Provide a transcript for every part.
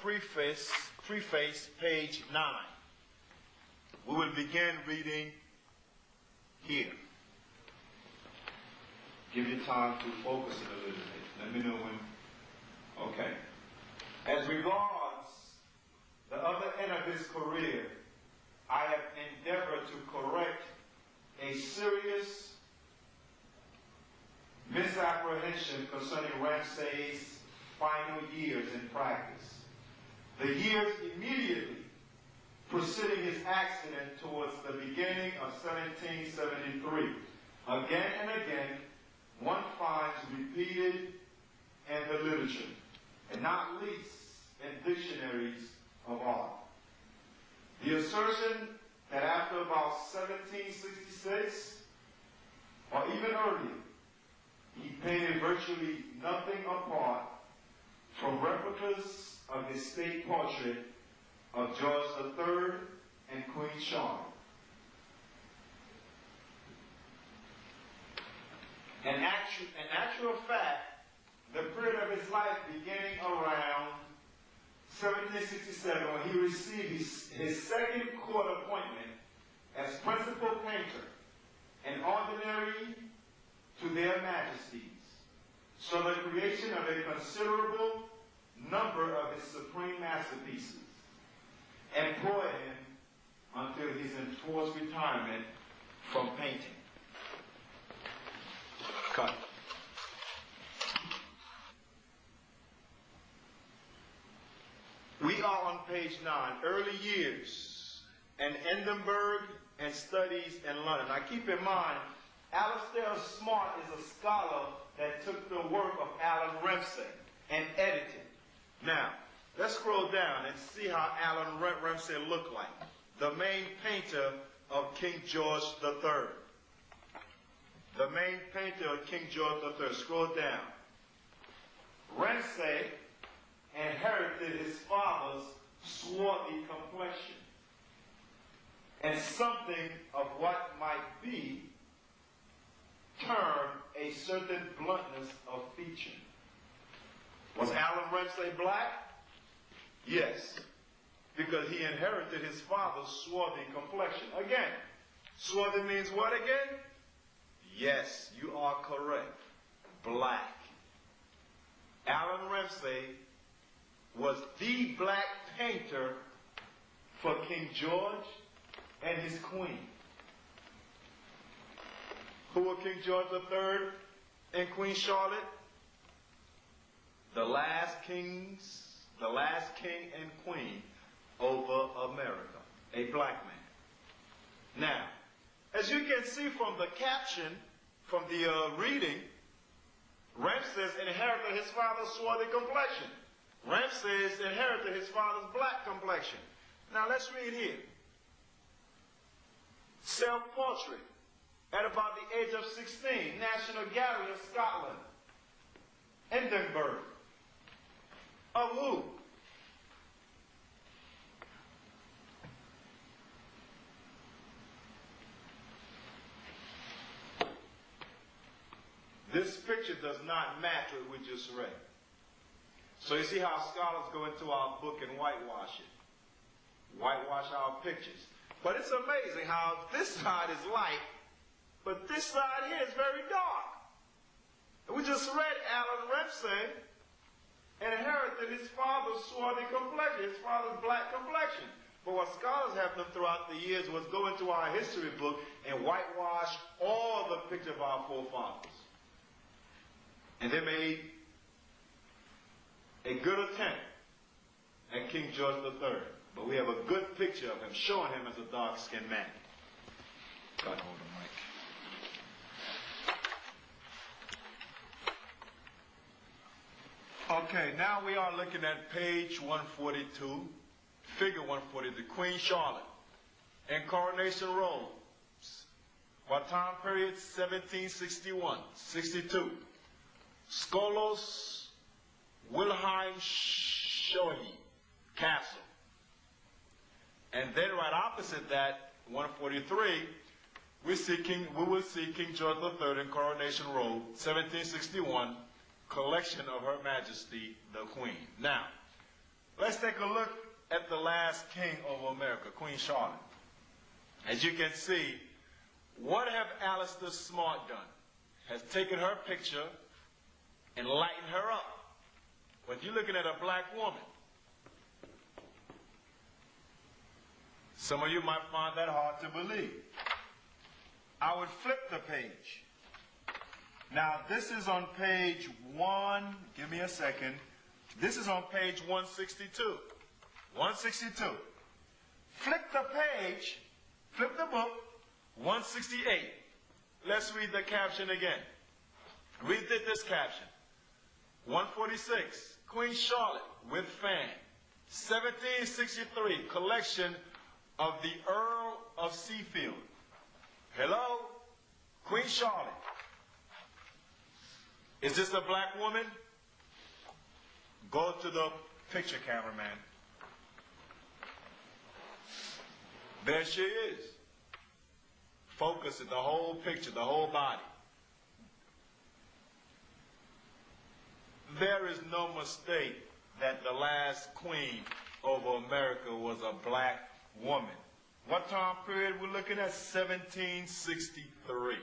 preface, page 9. We will begin reading here. Give you time to focus it a little bit. Let me know when. Okay. As regards the other end of his career, I have endeavored to correct a serious misapprehension concerning Ramsay's final years in practice. The years immediately preceding his accident towards the beginning of 1773. Again and again, one finds repeated in the literature, and not least in dictionaries of art. The assertion that after about 1766, or even earlier, he painted virtually nothing apart from replicas of his state portrait of George III and Queen Charlotte. In actual fact, the period of his life beginning around 1767, when he received his second court appointment as principal painter and ordinary to their majesties, so the creation of a considerable number of his supreme masterpieces employed him until his enforced retirement from painting. Cut. We are on page 9, early years in Edinburgh and studies in London. Now keep in mind, Alistair Smart is a scholar that took the work of Alan Ramsay and edited. Now, let's scroll down and see how Alan Ramsay looked like, the main painter of King George III. The main painter of King George III. Scroll down. Ramsay inherited his father's swarthy complexion and something of what might be termed a certain bluntness of feature. Was Alan Ramsay black? Yes, because he inherited his father's swarthy complexion. Again, swarthy means what again? Yes, you are correct. Black. Alan Ramsay was the black painter for King George and his queen. Who were King George III and Queen Charlotte? The last king and queen over America, a black man. Now, as you can see from the caption, from the reading, Ramses inherited his father's swarthy complexion. Ramses inherited his father's black complexion. Now let's read here. Self-portrait at about the age of 16, National Gallery of Scotland, Edinburgh. Of who? This picture does not match what we just read. So you see how scholars go into our book and whitewash it. Whitewash our pictures. But it's amazing how this side is light, but this side here is very dark. And we just read Alan Ramsay inherited his father's swarthy complexion, his father's black complexion. But what scholars have done throughout the years was go into our history book and whitewash all the pictures of our forefathers. And they made a good attempt at King George III. But we have a good picture of him, showing him as a dark-skinned man. God hold the mic. Okay, now we are looking at page 142, figure 142, Queen Charlotte, in Coronation Robes. What time period? 1761, 62. Skolos Wilhelm Shohi Castle. And then right opposite that, 143, we will see King George III in Coronation Robe, 1761, collection of Her Majesty the Queen. Now, Let's take a look at the last king of America, Queen Charlotte. As you can see, what have Alistair Smart done? Has taken her picture and lightened her up. But you're looking at a black woman. Some of you might find that hard to believe. I would flip the page. Now, this is on page 1, give me a second. This is on page 162. 162. Flip the page, flip the book, 168. Let's read the caption again. Read this caption. 146, Queen Charlotte with fan. 1763, collection of the Earl of Seafield. Hello? Queen Charlotte. Is this a black woman? Go to the picture, cameraman. There she is. Focus it, the whole picture, the whole body. There is no mistake that the last queen over America was a black woman. What time period we're looking at? 1763.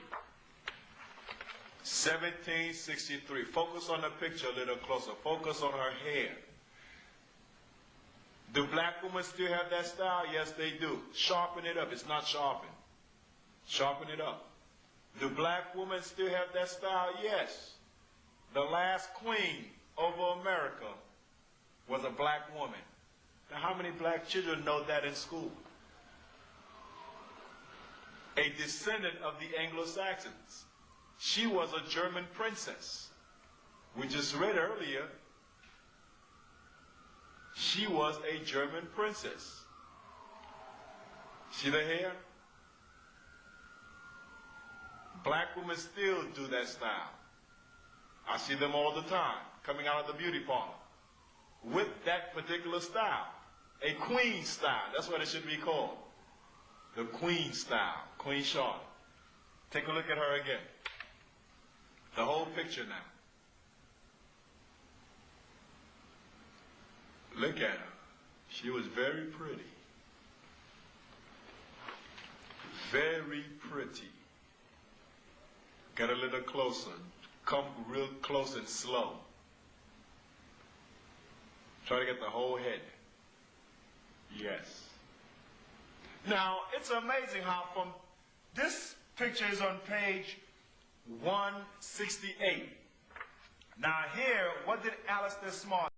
1763. Focus on the picture a little closer. Focus on her hair. Do black women still have that style? Yes, they do. Sharpen it up. It's not sharpened. Sharpen it up. Do black women still have that style? Yes. The last queen over America was a black woman. Now, how many black children know that in school? A descendant of the Anglo-Saxons. She was a German princess. We just read earlier, she was a German princess. See the hair? Black women still do that style. I see them all the time, coming out of the beauty parlor, with that particular style. A queen style, that's what it should be called. The queen style, Queen Charlotte. Take a look at her again. The whole picture now. Look at her. She was very pretty. Very pretty. Get a little closer. Come real close and slow. Try to get the whole head. Yes. Now, it's amazing how from this picture is on page 168. Now here, what did Alistair Smart